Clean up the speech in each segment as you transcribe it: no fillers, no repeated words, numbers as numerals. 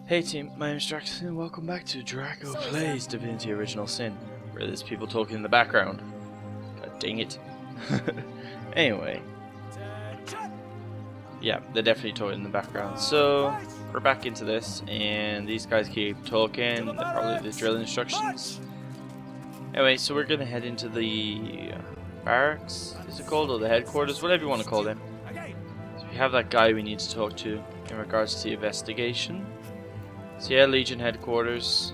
Hey team, my name is Dracosine and welcome back to Draco Plays Divinity Original Sin, where there's people talking in the background. God dang it. Anyway. Yeah, they're definitely talking in the background. So, we're back into this, and these guys keep talking, they're probably the drill instructions. Anyway, so we're gonna head into the barracks, is it called, or the headquarters, whatever you want to call them. So we have that guy we need to talk to in regards to the investigation. So yeah, Legion headquarters.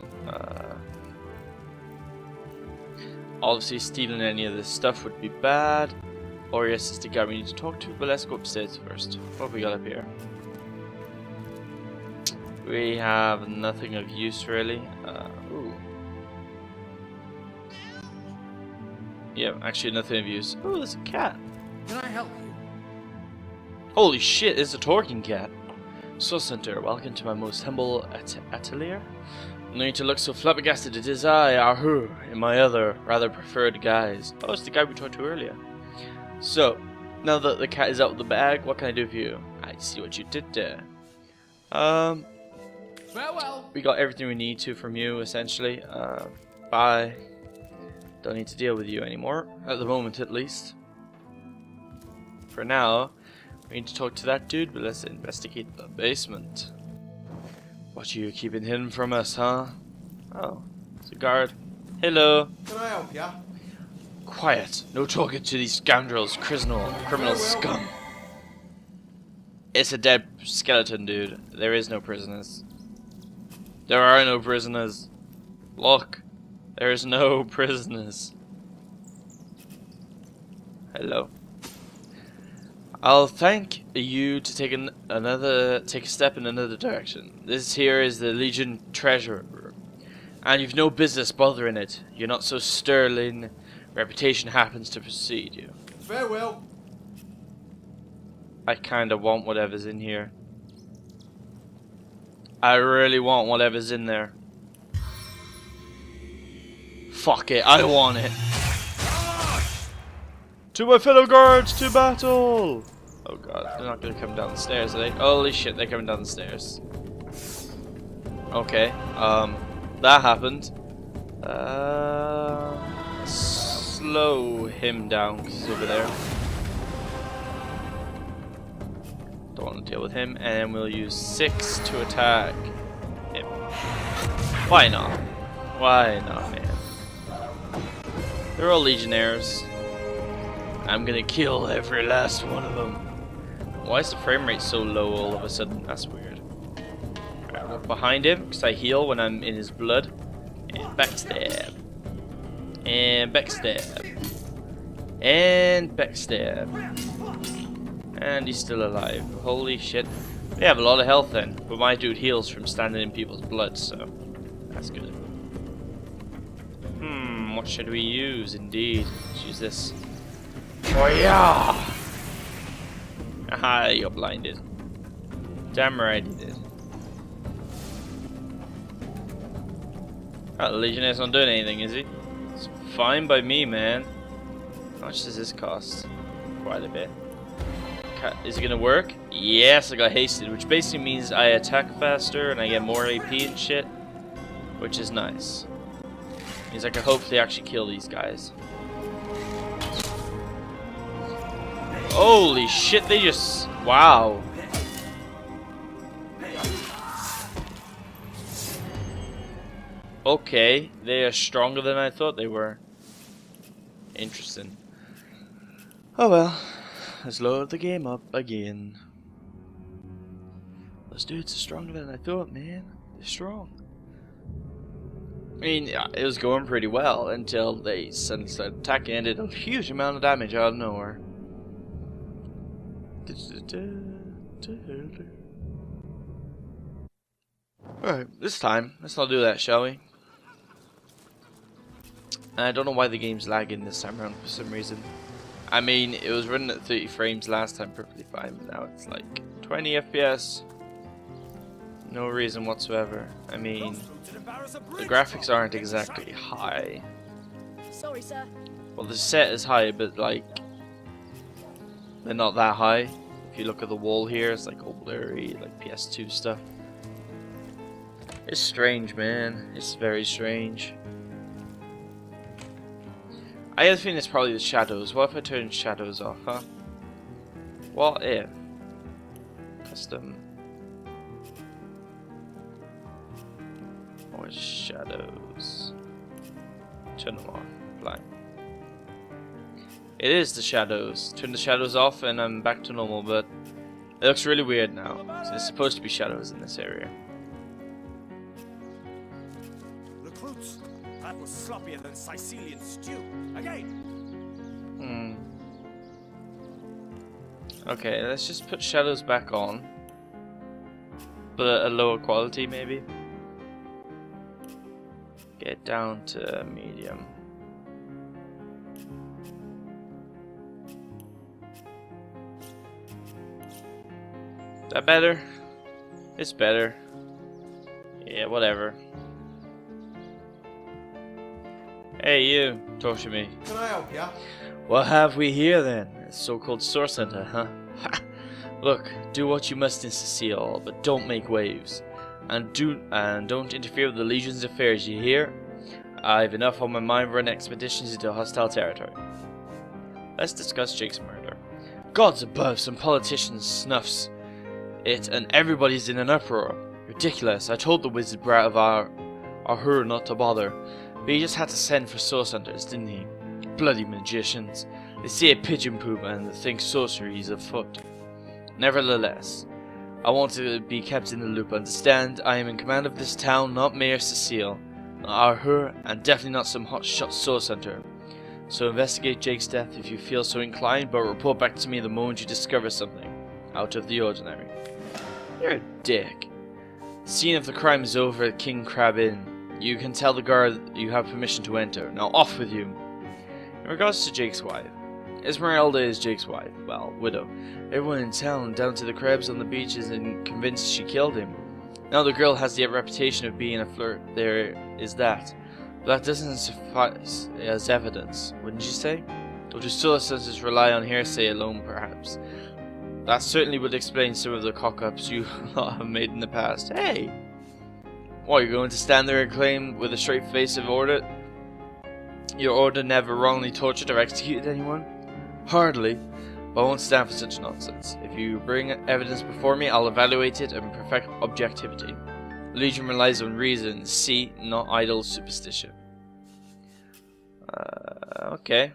Obviously stealing any of this stuff would be bad. Orius is the guy we need to talk to, but let's go upstairs first. What have we got up here? We have nothing of use really. Ooh. Yeah, actually nothing of use. Ooh, there's a cat. Can I help you? Holy shit, it's a talking cat. So Center, welcome to my most humble atelier. No need to look so flabbergasted, it is I, Ahu, in my other, rather preferred guise. Oh, it's the guy we talked to earlier. So, now that the cat is out of the bag, what can I do for you? I see what you did there. Farewell. We got everything we need to from you, essentially. Bye. Don't need to deal with you anymore, at the moment at least. For now, we need to talk to that dude, but let's investigate the basement. What are you keeping hidden from us, huh? Oh, it's a guard. Hello. Can I help ya? Quiet. No talking to these scoundrels, criminal scum. It's a dead skeleton, dude. There is no prisoners. There are no prisoners. Look. There is no prisoners. Hello. I'll thank you to take a step in another direction. This here is the Legion treasure room, and you've no business bothering it. You're not so sterling. Reputation happens to precede you. Farewell. I kinda want whatever's in here. I really want whatever's in there. Fuck it, I want it. To my fellow guards, to battle! Oh god, they're not gonna come down the stairs, are they? Holy shit, they're coming down the stairs. Okay, that happened. Slow him down, because he's over there. Don't want to deal with him, and we'll use 6 to attack him. Why not? Why not, man? They're all legionnaires. I'm gonna kill every last one of them. Why is the frame rate so low all of a sudden? That's weird. Right, look behind him, because I heal when I'm in his blood. And backstab. And backstab. And backstab. And he's still alive. Holy shit. We have a lot of health then. But my dude heals from standing in people's blood, so that's good. What should we use? Indeed. Let's use this. Oh yeah! Aha, you're blinded. Damn right he did. The Legionnaires not doing anything, is he? It's fine by me, man. How much does this cost? Quite a bit. Is it gonna work? Yes, I got hasted, which basically means I attack faster and I get more AP and shit, which is nice. Means I can hopefully actually kill these guys. Holy shit, they just... Wow. Okay, they are stronger than I thought they were. Interesting. Oh well, let's load the game up again. Those dudes are stronger than I thought, man. They're strong. I mean, yeah, it was going pretty well until they suddenly started attacking and did a huge amount of damage out of nowhere. Alright, this time, let's not do that, shall we? I don't know why the game's lagging this time around for some reason. I mean, it was running at 30 frames last time perfectly fine, but now it's like 20 FPS. No reason whatsoever. I mean, the graphics aren't exactly high. Sorry, sir. Well, the set is high, but like, they're not that high. If you look at the wall here, it's like all blurry, like PS2 stuff. It's strange, man. It's very strange. I have a feeling it's probably the shadows. What if I turn shadows off, huh? What if? Custom. Or shadows. Turn them off. Blind. It is the shadows. Turn the shadows off and I'm back to normal, but it looks really weird now. So there's supposed to be shadows in this area. Recruits, that was sloppier than Sicilian stew. Again. Okay, let's just put shadows back on. But at a lower quality, maybe. Get down to medium. Is that better? It's better. Yeah, whatever. Hey, you. Talk to me. Can I help ya? What have we here then? A so-called source center, huh? Look, do what you must in Cecile, but don't make waves. And don't interfere with the Legion's affairs, you hear? I've enough on my mind running expeditions into hostile territory. Let's discuss Jake's murder. Gods above, some politician snuffs it and everybody's in an uproar. Ridiculous. I told the wizard brat of our her not to bother. But he just had to send for source hunters, didn't he? Bloody magicians. They see a pigeon poop and they think sorcery is afoot. Nevertheless, I want to be kept in the loop. Understand, I am in command of this town, not Mayor Cecile, not her, and definitely not some hotshot source hunter. So investigate Jake's death if you feel so inclined, but report back to me the moment you discover something out of the ordinary. You're a dick. The scene of the crime is over at King Crab Inn. You can tell the guard you have permission to enter. Now off with you. In regards to Jake's wife, Esmeralda is Jake's wife, well, widow. Everyone in town, down to the crabs on the beach, is convinced she killed him. Now the girl has the reputation of being a flirt, there is that. But that doesn't suffice as evidence, wouldn't you say? Or do solicitors rely on hearsay alone, perhaps? That certainly would explain some of the cock-ups you have made in the past. Hey! What, you're going to stand there and claim with a straight face of order your order never wrongly tortured or executed anyone? Hardly, but I won't stand for such nonsense. If you bring evidence before me, I'll evaluate it and perfect objectivity. The Legion relies on reason, see, not idle superstition. Okay.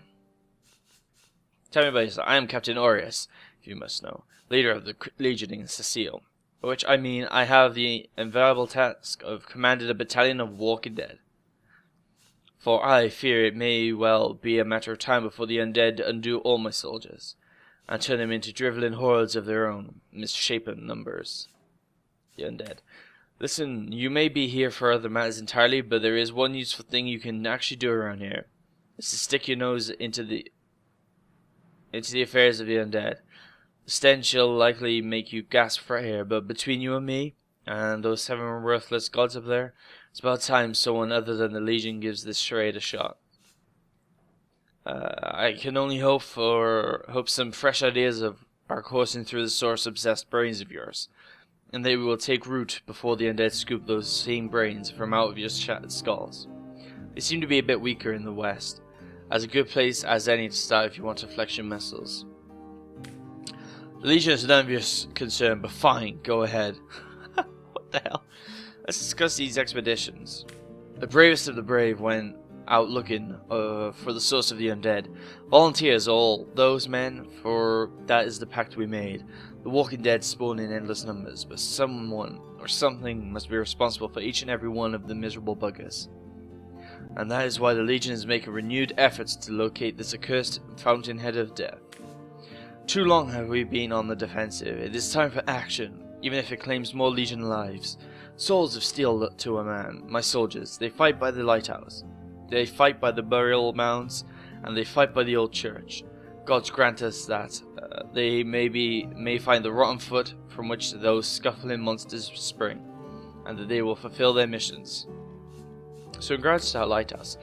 Tell me about yourself. I am Captain Aureus, if you must know, leader of the Legion in Cecile. By which I mean I have the invaluable task of commanding a battalion of walking dead. For I fear it may well be a matter of time before the undead undo all my soldiers, and turn them into drivelling hordes of their own, misshapen numbers. The undead. Listen, you may be here for other matters entirely, but there is one useful thing you can actually do around here. It's to stick your nose into the affairs of the undead. The stench will likely make you gasp for air, but between you and me, and those 7 worthless gods up there, it's about time someone other than the Legion gives this charade a shot. I can only hope some fresh ideas are coursing through the source-obsessed brains of yours, and they will take root before the undead scoop those same brains from out of your shattered skulls. They seem to be a bit weaker in the west, as a good place as any to start if you want to flex your muscles. The Legion is none of your concern, but fine, go ahead. What the hell? Let's discuss these expeditions. The bravest of the brave went out looking for the source of the undead. Volunteers all, those men, for that is the pact we made. The walking dead spawn in endless numbers, but someone or something must be responsible for each and every one of the miserable buggers. And that is why the Legion is making renewed efforts to locate this accursed fountainhead of death. Too long have we been on the defensive. It is time for action, even if it claims more Legion lives. Souls of steel to a man, my soldiers, they fight by the lighthouse. They fight by the burial mounds, and they fight by the old church. Gods grant us that they may find the rotten foot from which those scuffling monsters spring, and that they will fulfill their missions. So in regards to our lighthouse,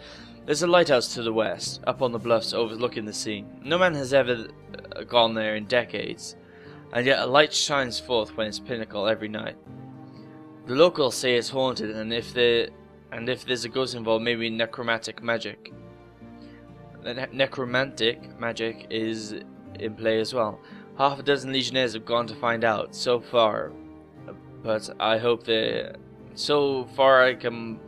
there's a lighthouse to the west, up on the bluffs overlooking the sea. No man has ever gone there in decades, and yet a light shines forth when its pinnacle every night. The locals say it's haunted, and if there's a ghost involved, maybe necromantic magic. The necromantic magic is in play as well. Half a dozen legionnaires have gone to find out so far, but I hope so far I can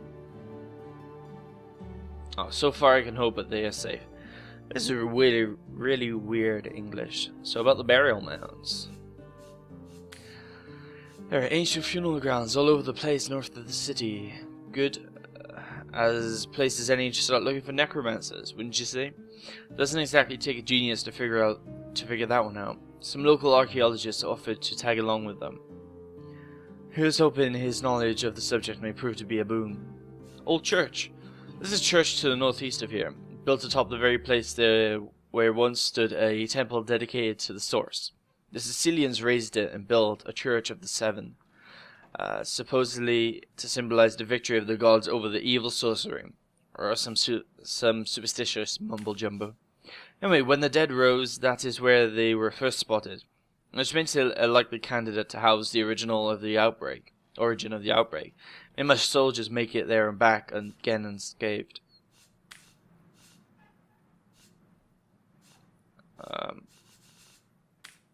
hope that they are safe. This is really weird English. So about the burial mounds. There are ancient funeral grounds all over the place north of the city. Good as places any to start looking for necromancers, wouldn't you say? Doesn't exactly take a genius to figure that one out. Some local archaeologists offered to tag along with them. Here's hoping his knowledge of the subject may prove to be a boon. Old church. This is a church to the northeast of here, built atop the very place there where once stood a temple dedicated to the source. The Sicilians raised it and built a church of the seven, supposedly to symbolize the victory of the gods over the evil sorcery, or some superstitious mumble jumbo. Anyway, when the dead rose, that is where they were first spotted, which makes it a likely candidate to house the origin of the outbreak. May my soldiers make it there and back again unscathed.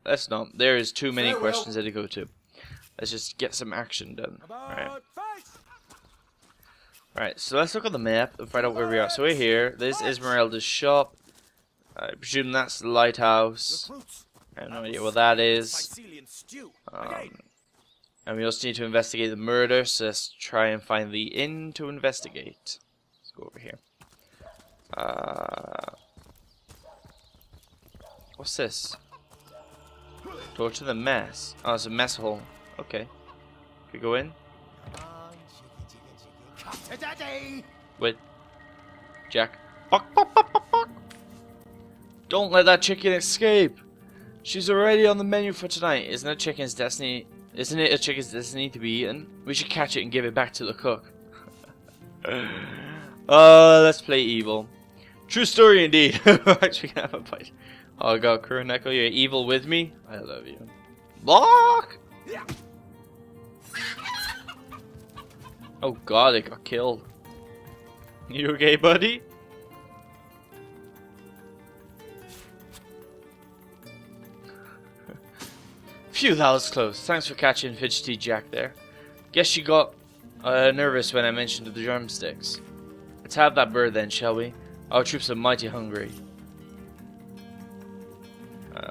Let's not. There is too many questions to go to. Let's just get some action done. Right, so let's look at the map and find out where we are. So we're here. This is Esmeralda's shop. I presume that's the lighthouse. I have no idea what that is. And we also need to investigate the murder, so let's try and find the inn to investigate. Let's go over here. What's this? Door to the mess. Oh, it's a mess hall. Okay. Can we go in? Wait. Jack. Don't let that chicken escape! She's already on the menu for tonight. Isn't it a chicken's destiny to be eaten? We should catch it and give it back to the cook. Let's play evil. True story indeed. Actually gonna have a fight. Oh god, Kuroneko, you're evil with me? I love you. Block! Oh god, it got killed. You okay, buddy? Phew, that was close. Thanks for catching Fidgety Jack there. Guess she got nervous when I mentioned the drumsticks. Let's have that bird then, shall we? Our troops are mighty hungry.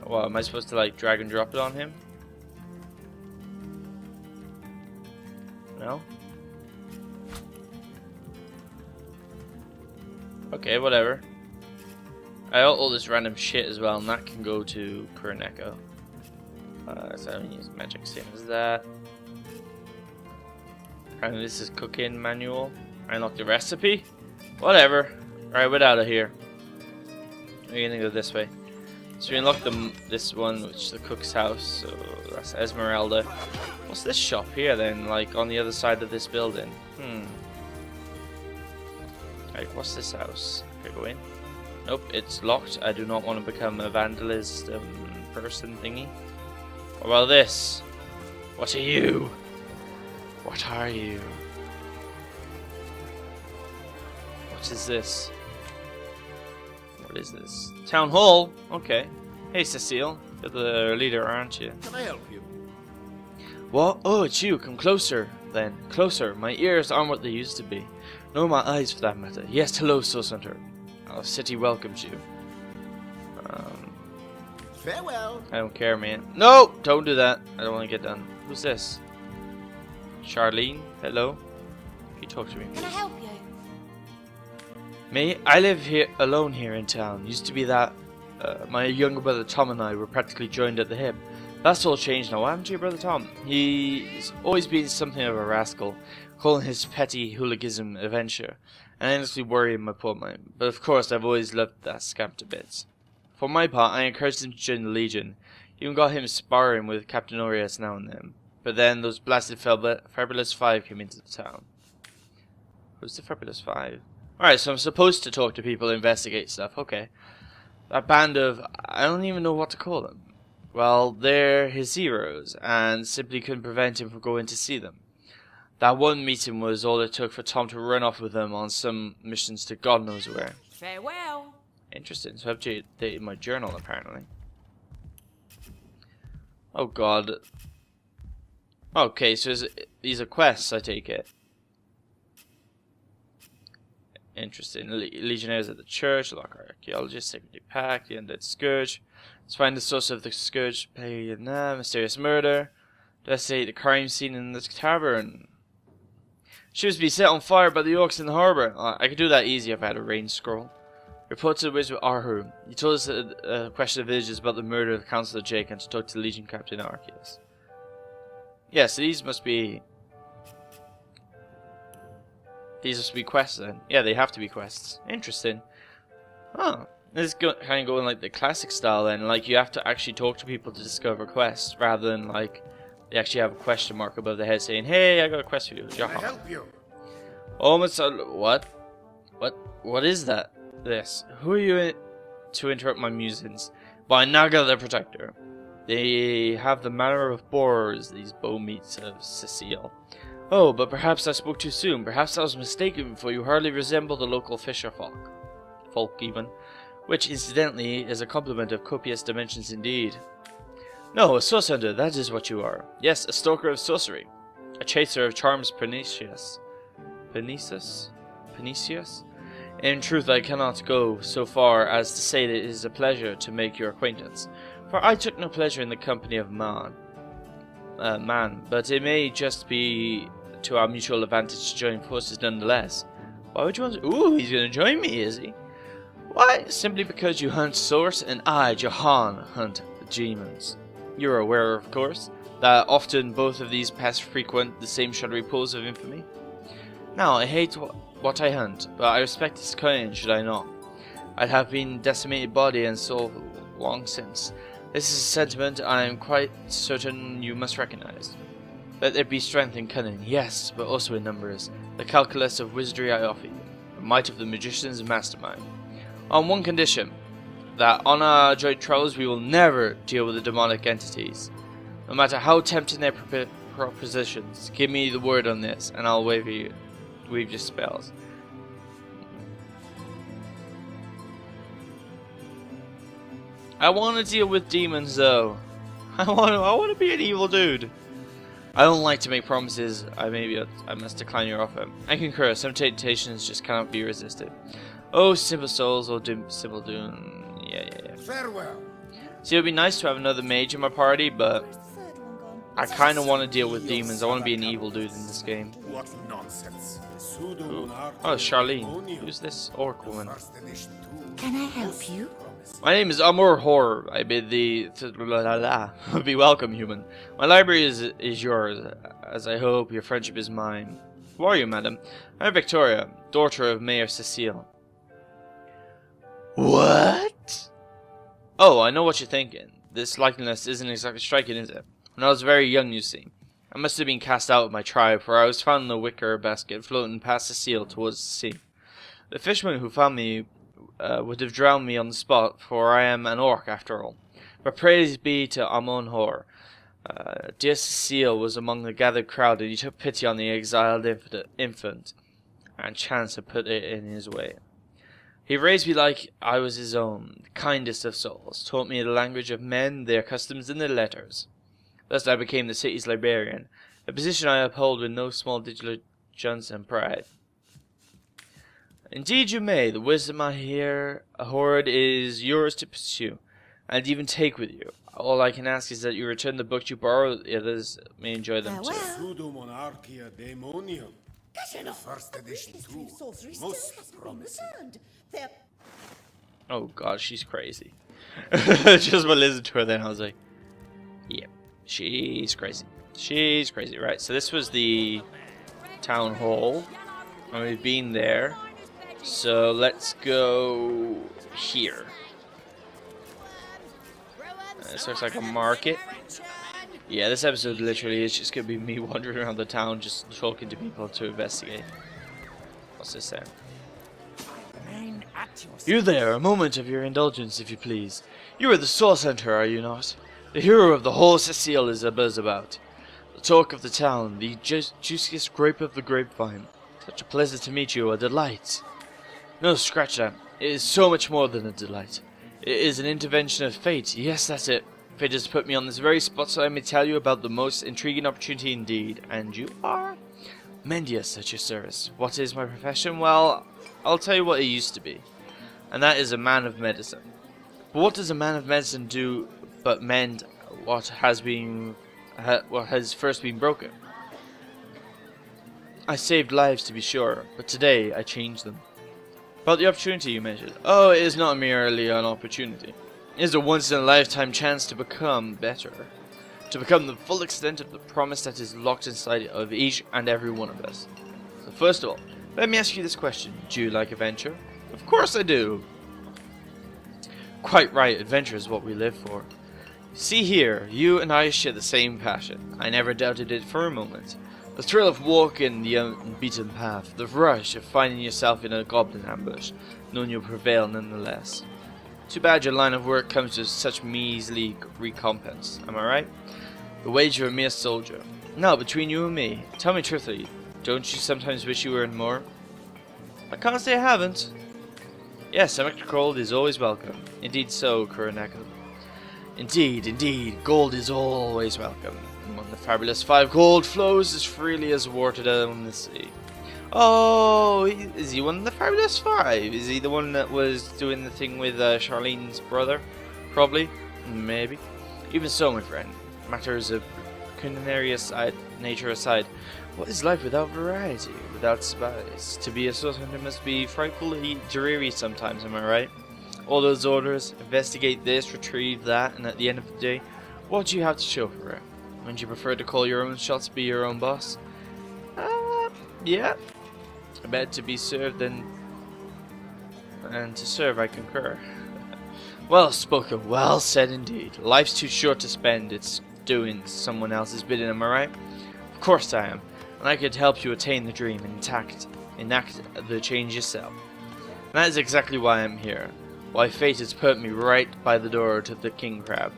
Well, am I supposed to like drag and drop it on him? No? Okay, whatever. I got all this random shit as well, and that can go to Kuroneko. So I'm gonna use magic, same as that. And this is cooking manual. I unlock the recipe. Whatever. Alright, we're out of here. We're gonna go this way. So we unlock this one, which is the cook's house. So that's Esmeralda. What's this shop here then? Like on the other side of this building? Like, what's this house? Can I go in? Nope, it's locked. I do not want to become a vandalist person thingy. What about this? What are you? What are you? What is this? What is this? Town Hall? Okay. Hey Cecile, you're the leader, aren't you? Can I help you? What? Oh, it's you. Come closer, then. Closer. My ears aren't what they used to be. Nor my eyes, for that matter. Yes, hello, Soul Hunter. Our city welcomes you. Farewell. I don't care, man. No! Don't do that. I don't want to get done. Who's this? Charlene? Hello? Can you talk to me, please? Can I help you? Me? I live here alone here in town. Used to be that my younger brother Tom and I were practically joined at the hip. That's all changed now. What happened to your brother Tom? He's always been something of a rascal, calling his petty hooliganism a venture, and endlessly worrying my poor mind. But of course, I've always loved that scamp to bits. For my part, I encouraged him to join the Legion. Even got him sparring with Captain Orias now and then. But then those blasted Fabulous Five came into the town. Who's the Fabulous Five? Alright, so I'm supposed to talk to people, investigate stuff. Okay. That band of... I don't even know what to call them. Well, they're his heroes, and simply couldn't prevent him from going to see them. That one meeting was all it took for Tom to run off with them on some missions to God knows where. Farewell. Interesting. So I've updated my journal apparently. Oh God. Okay, so these are quests, I take it. Interesting. Legionnaires at the church, lock archaeologist, sacred pact, the undead scourge. Let's find the source of the scourge, play mysterious murder. Investigate the crime scene in the tavern. Ships be set on fire by the orcs in the harbour. I could do that easy if I had a range scroll. Report to the wizard Arhu. He told us a question of villagers about the murder of Councillor Jake and to talk to Legion Captain Arceus. Yes, these must be quests then. Yeah, they have to be quests. Interesting. Oh, this is kind of going like the classic style then. Like you have to actually talk to people to discover quests rather than like they actually have a question mark above their head saying, "Hey, I got a quest for you." Can I help you? Almost. What? What is that? This. Who are you to interrupt my musings? By Naga the Protector. They have the manner of boars, these bow meats of Cecile. Oh, but perhaps I spoke too soon. Perhaps I was mistaken, for you hardly resemble the local fisher folk even. Which, incidentally, is a compliment of copious dimensions indeed. No, a source hunter, that is what you are. Yes, a stalker of sorcery. A chaser of charms pernicious. Pernicious? In truth, I cannot go so far as to say that it is a pleasure to make your acquaintance, for I took no pleasure in the company of man, but it may just be to our mutual advantage to join forces nonetheless. Why would you want to? Ooh, he's going to join me, is he? Why? Simply because you hunt source and I, Johan, hunt the demons. You're aware, of course, that often both of these pests frequent the same shadowy pools of infamy. Now, I hate what I hunt, but I respect its cunning, should I not? I'd have been decimated body and soul long since. This is a sentiment I am quite certain you must recognize. Let there be strength in cunning, yes, but also in numbers. The calculus of wizardry I offer you, the might of the magician's mastermind. On one condition, that on our joint travels we will never deal with the demonic entities. No matter how tempting their propositions, give me the word on this, and I'll weave your spells. I want to deal with demons though. I want to be an evil dude. I don't like to make promises. I must decline your offer. I concur. Some temptations just cannot be resisted. Oh, simple souls, or simple doom. Yeah. Farewell. See, it would be nice to have another mage in my party, but I kind of want to deal with demons. I want to be an evil dude in this game. What nonsense. Ooh. Oh, Charlene. Who's this orc woman? Can I help you? My name is Amor Hor. I bid thee be welcome, human. My library is yours, as I hope your friendship is mine. Who are you, madam? I'm Victoria, daughter of Mayor Cecile. What? Oh, I know what you're thinking. This likeness isn't exactly striking, is it? When I was very young, you see, I must have been cast out of my tribe, for I was found in a wicker basket floating past Cecile towards the sea. The fisherman who found me would have drowned me on the spot, for I am an orc after all. But praise be to Amon Hor. Dear Cecile was among the gathered crowd, and he took pity on the exiled infant, and chance had put it in his way. He raised me like I was his own, the kindest of souls, taught me the language of men, their customs, and their letters. Thus I became the city's librarian, a position I uphold with no small diligence and pride. Indeed you may. The wisdom I hear hoard is yours to pursue, and even take with you. All I can ask is that you return the books you borrow, the others may enjoy them too. First edition too. Most promising. Oh god, she's crazy. Just by listening to her then I was like, yep, she's crazy. She's crazy. Right, so this was the town hall, and we've been there. So let's go here. This looks like a market. Yeah, this episode literally is just going to be me wandering around the town just talking to people to investigate. What's this then? You there, a moment of your indulgence if you please. You are the source hunter, are you not? The hero of the whole Cecile is a buzz about. The talk of the town, the juiciest grape of the grapevine. Such a pleasure to meet you, a delight. No, scratch that. It is so much more than a delight. It is an intervention of fate. Yes, that's it. Fate has put me on this very spot so I may tell you about the most intriguing opportunity indeed. And you are? Mendius at your service. What is my profession? Well, I'll tell you what it used to be. And that is a man of medicine. But what does a man of medicine do but mend what has first been broken? I saved lives to be sure, but today I changed them. About the opportunity you mentioned. Oh, it is not merely an opportunity. It is a once-in-a-lifetime chance to become better. To become the full extent of the promise that is locked inside of each and every one of us. So first of all, let me ask you this question. Do you like adventure? Of course I do. Quite right, adventure is what we live for. See here, you and I share the same passion. I never doubted it for a moment. The thrill of walking the unbeaten path, the rush of finding yourself in a goblin ambush, knowing you'll prevail nonetheless. Too bad your line of work comes with such measly recompense, am I right? The wage of a mere soldier. Now, between you and me, tell me truthfully, don't you sometimes wish you earned more? I can't say I haven't. Yes, some extra gold is always welcome. Indeed so, kuroneko. Indeed, gold is always welcome. And when the fabulous 5 gold flows as freely as water down the sea. Oh, is he one of the fabulous 5? Is he the one that was doing the thing with Charlene's brother? Probably. Maybe. Even so, my friend, matters of culinary nature aside, what is life without variety, without spice? To be a sorcerer must be frightfully dreary sometimes, am I right? All those orders, investigate this, retrieve that, and at the end of the day, what do you have to show for it? Wouldn't you prefer to call your own shots, be your own boss? Yeah. Better to be served than... And to serve, I concur. Well spoken, well said indeed. Life's too short to spend its doing someone else's bidding, am I right? Of course I am. And I could help you attain the dream and enact the change yourself. And that is exactly why I'm here. Why fate has put me right by the door to the king crab.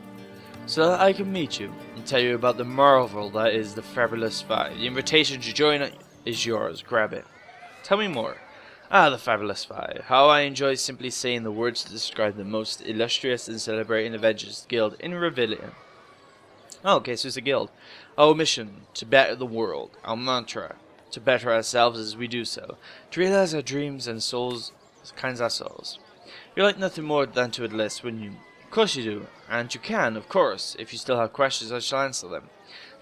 So that I can meet you and tell you about the marvel that is the Fabulous 5. The invitation to join is yours. Grab it. Tell me more. Ah, the Fabulous 5. How I enjoy simply saying the words to describe the most illustrious and celebrating Avengers Guild in Revelia. Oh, okay, so it's a guild. Our mission, to better the world. Our mantra, to better ourselves as we do so. To realize our dreams and souls as kinds our souls. You're like nothing more than to enlist, wouldn't you? Of course you do. And you can, of course. If you still have questions, I shall answer them.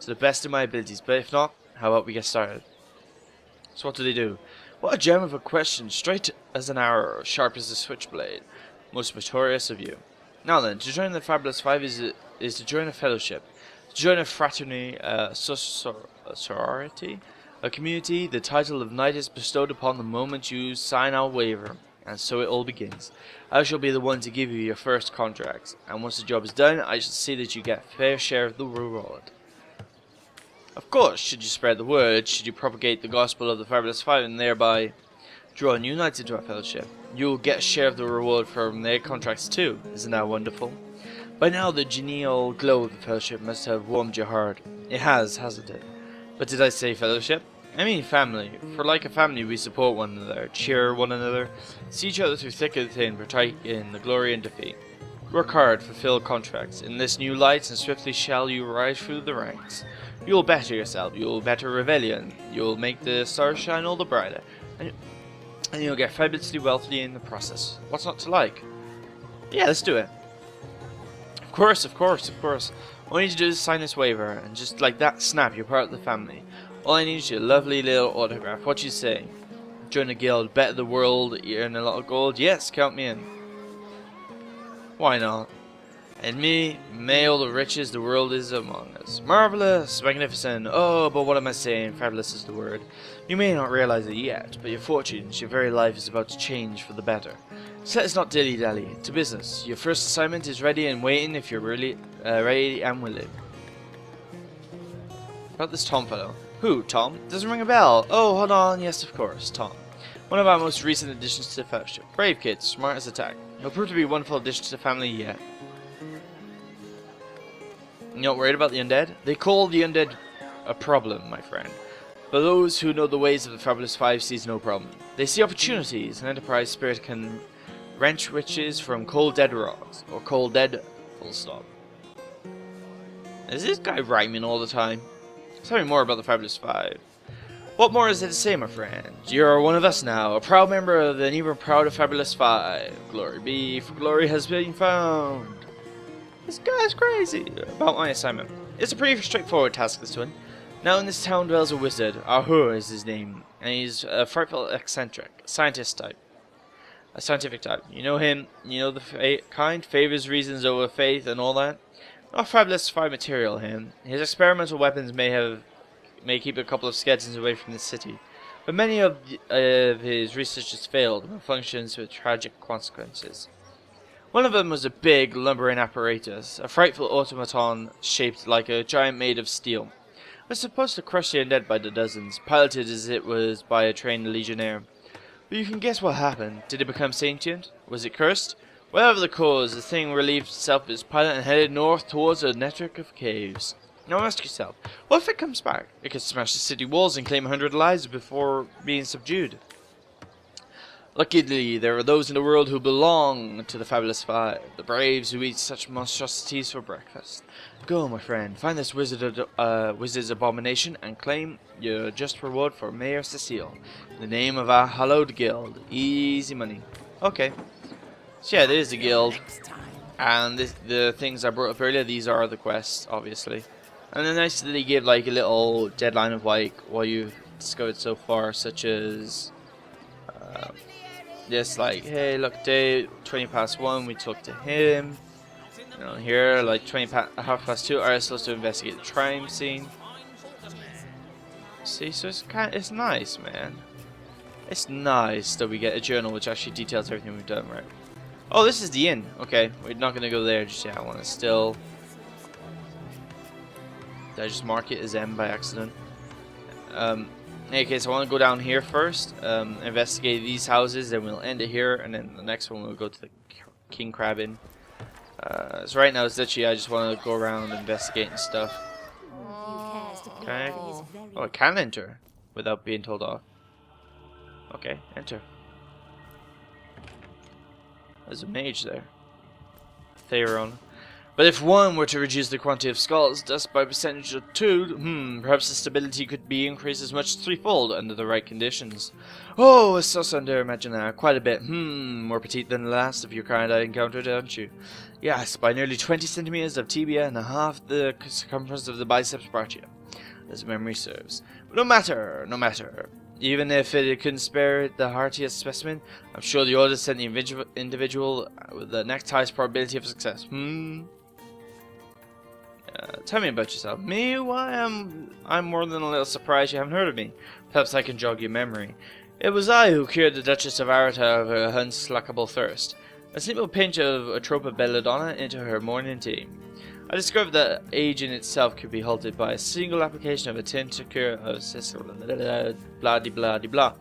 To the best of my abilities. But if not, how about we get started? So what do they do? What a gem of a question, straight as an arrow, sharp as a switchblade. Most meritorious of you. Now then, to join the Fabulous 5 is to join a fellowship. To join a fraternity, a sorority, a community. The title of knight is bestowed upon the moment you sign our waiver. And so it all begins. I shall be the one to give you your first contract. And once the job is done, I shall see that you get a fair share of the reward. Of course, should you spread the word, should you propagate the gospel of the Fabulous 5 and thereby draw new knights into our fellowship, you will get a share of the reward from their contracts too. Isn't that wonderful? By now the genial glow of the fellowship must have warmed your heart. It has, hasn't it? But did I say fellowship? I mean family. For like a family we support one another, cheer one another, see each other through thick and thin, partake in the glory and defeat. Work hard, fulfill contracts. In this new light and swiftly shall you rise through the ranks. You'll better yourself, you'll better Rebellion, you'll make the stars shine all the brighter, and you'll get fabulously wealthy in the process. What's not to like? Yeah, let's do it. Of course. All you need to do is sign this waiver, and just like that, snap, you're part of the family. All I need is your lovely little autograph. What you say? Join a guild, better the world, earn a lot of gold? Yes, count me in. Why not? And me, may all the riches the world is among us. Marvelous, magnificent. Oh, but what am I saying? Fabulous is the word. You may not realize it yet, but your fortunes, your very life is about to change for the better. So let's not dilly-dally. To business. Your first assignment is ready and waiting if you're really ready and willing. About this Tom fellow. Who, Tom? Doesn't ring a bell. Oh, hold on. Yes, of course, Tom. One of our most recent additions to the fellowship. Brave kid, smart as a tack. He'll prove to be a wonderful addition to the family yet. You're not worried about the undead? They call the undead a problem, my friend. But those who know the ways of the Fabulous Five sees no problem. They see opportunities. An enterprise spirit can wrench witches from cold dead rocks, or cold dead, full stop. Is this guy rhyming all the time? Tell me more about the Fabulous Five. What more is there to say, my friend? You are one of us now, a proud member of the even prouder Fabulous Five. Glory be, for glory has been found. This guy's crazy. About my assignment. It's a pretty straightforward task, this one. Now in this town dwells a wizard. Ahur is his name, and he's a frightful eccentric, scientist type. A scientific type. You know him, you know the kind, favors reasons over faith and all that. Not Fabulous Five material, him. His experimental weapons may keep a couple of skeletons away from the city, but many of his researches failed, malfunctions with tragic consequences. One of them was a big, lumbering apparatus, a frightful automaton shaped like a giant made of steel. It was supposed to crush the undead by the dozens, piloted as it was by a trained legionnaire. But you can guess what happened. Did it become sentient? Was it cursed? Whatever the cause, the thing relieved itself of its pilot and headed north towards a network of caves. Now ask yourself, what if it comes back? It could smash the city walls and claim 100 lives before being subdued. Luckily, there are those in the world who belong to the Fabulous Five, the braves who eat such monstrosities for breakfast. Go, my friend, find this wizard's abomination and claim your just reward for Mayor Cecile. In the name of our hallowed guild. Easy money. Okay. So yeah, there is a guild. And the things I brought up earlier, these are the quests, obviously. And then nice that they give like a little deadline of like what you've discovered so far, such as this, like, hey, look, day 20 past 1, we talked to him. You know, here, like half past 2, are supposed to investigate the crime scene. See, so it's nice, man. It's nice that we get a journal which actually details everything we've done, right? Oh, this is the inn. Okay, we're not gonna go there just yet. I want to still. Did I just mark it as M by accident? In any case, I want to go down here first, investigate these houses, then we'll end it here, and then the next one we'll go to the King Crab Inn. So right now, it's literally I just want to go around investigating stuff. Okay. Oh, I can enter without being told off. Okay, enter. There's a mage there. Theron. But if one were to reduce the quantity of skulls dust by a percentage of 2, perhaps the stability could be increased as much as 3-fold under the right conditions. Oh, a sauce under imaginaire, quite a bit. More petite than the last of your kind I encountered, aren't you? Yes, by nearly 20 centimeters of tibia and half the circumference of the biceps brachia, as memory serves. But no matter, no matter. Even if it couldn't spare the heartiest specimen, I'm sure the order sent the individual with the next highest probability of success. Tell me about yourself. Me? Why, I'm more than a little surprised you haven't heard of me. Perhaps I can jog your memory. It was I who cured the Duchess of Arata of her unslackable thirst. A simple pinch of atropa belladonna into her morning tea. I discovered that age in itself could be halted by a single application of a tincture of blah de blah de blah.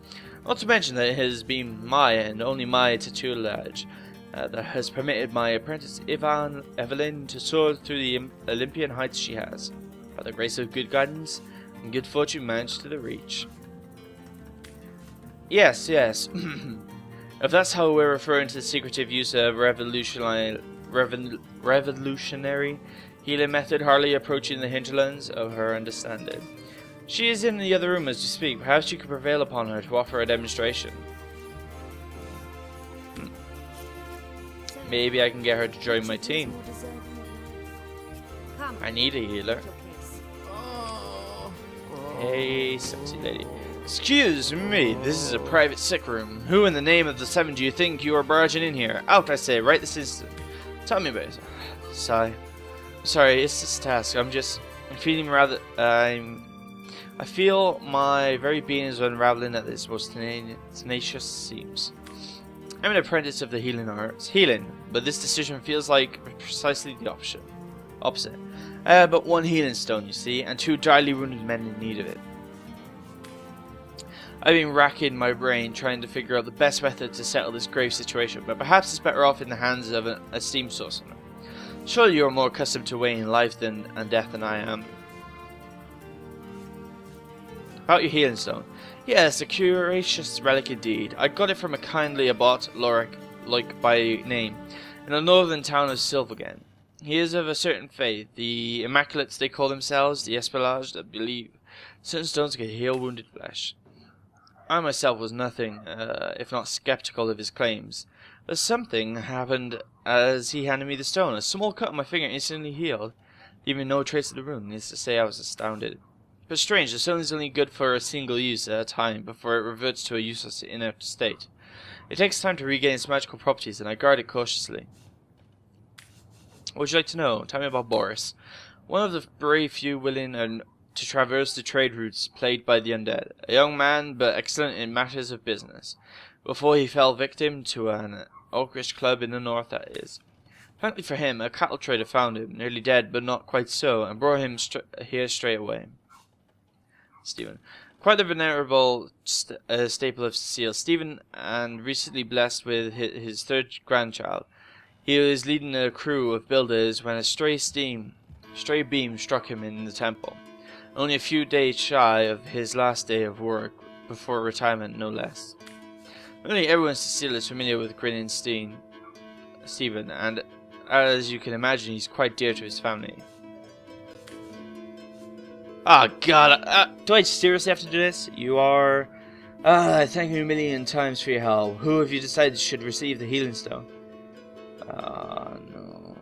Not to mention that it has been my and only my tutelage that has permitted my apprentice Evelyn to soar through the Olympian heights she has. By the grace of good guidance and good fortune managed to the reach. Yes, yes. If that's how we're referring to the secretive use of revolutionary healing method hardly approaching the hinterlands of her understanding. She is in the other room as we speak. Perhaps you could prevail upon her to offer a demonstration. Maybe I can get her to join my team. I need a healer. Hey, sexy lady. Excuse me, this is a private sick room. Who in the name of the seven do you think you are barging in here? Out, I say, right this instant. Tell me about it. Sigh. Sorry, it's this task. I'm feeling rather. I feel my very being is unraveling at this most tenacious seams. I'm an apprentice of the healing arts. Healing, but this decision feels like precisely the opposite. But one healing stone, you see, and 2 direly wounded men in need of it. I've been racking my brain trying to figure out the best method to settle this grave situation, but perhaps it's better off in the hands of a steam sorcerer. Surely you are more accustomed to weighing life and death than I am. About your healing stone. Yes, a curious relic indeed. I got it from a kindly abbot, Lorik, like by name, in the northern town of Silvergen. He is of a certain faith, the Immaculates they call themselves, the Espelage that believe certain stones can heal wounded flesh. I myself was nothing, if not skeptical of his claims, but something happened as he handed me the stone. A small cut on my finger instantly healed, leaving no trace of the wound. Needless to say, I was astounded. But strange, the stone is only good for a single use at a time before it reverts to a useless inert state. It takes time to regain its magical properties, and I guard it cautiously. What would you like to know? Tell me about Boris. One of the brave few willing to traverse the trade routes plagued by the undead. A young man, but excellent in matters of business. Before he fell victim to an oakish club in the north, that is. Thankfully for him, a cattle trader found him, nearly dead, but not quite so, and brought him here straight away. Stephen. Quite the venerable staple of Cecile. Stephen, and recently blessed with his third grandchild. He was leading a crew of builders when a stray beam struck him in the temple. Only a few days shy of his last day of work, before retirement no less. Only everyone in Cecile is familiar with grinning Stephen, and as you can imagine, he's quite dear to his family. Ah, oh, God, do I seriously have to do this? You are... thank you a million times for your help. Who have you decided should receive the healing stone? No.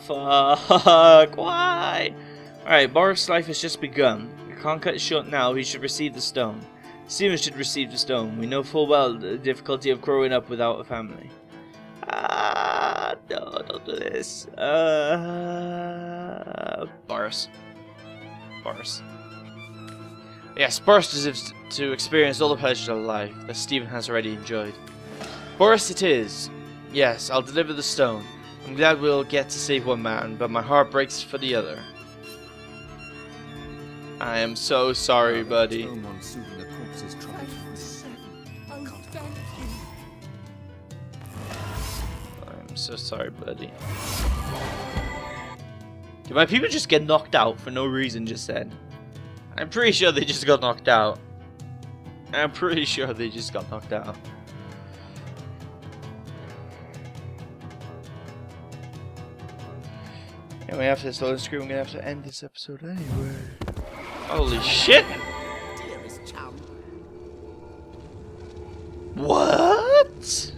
Fuck, why? Alright, Boris' life has just begun. You can't cut it short now, he should receive the stone. Stephen should receive the stone. We know full well the difficulty of growing up without a family. No, don't do this. Boris. Yes, Boris deserves to experience all the pleasures of life that Stephen has already enjoyed. Boris it is. Yes, I'll deliver the stone. I'm glad we'll get to save one man, but my heart breaks for the other. I am so sorry, buddy. I'm so sorry, buddy. Did my people just get knocked out for no reason just then? I'm pretty sure they just got knocked out. I'm pretty sure they just got knocked out. Anyway, after this loading screen, we're gonna have to end this episode anyway. Holy shit! What?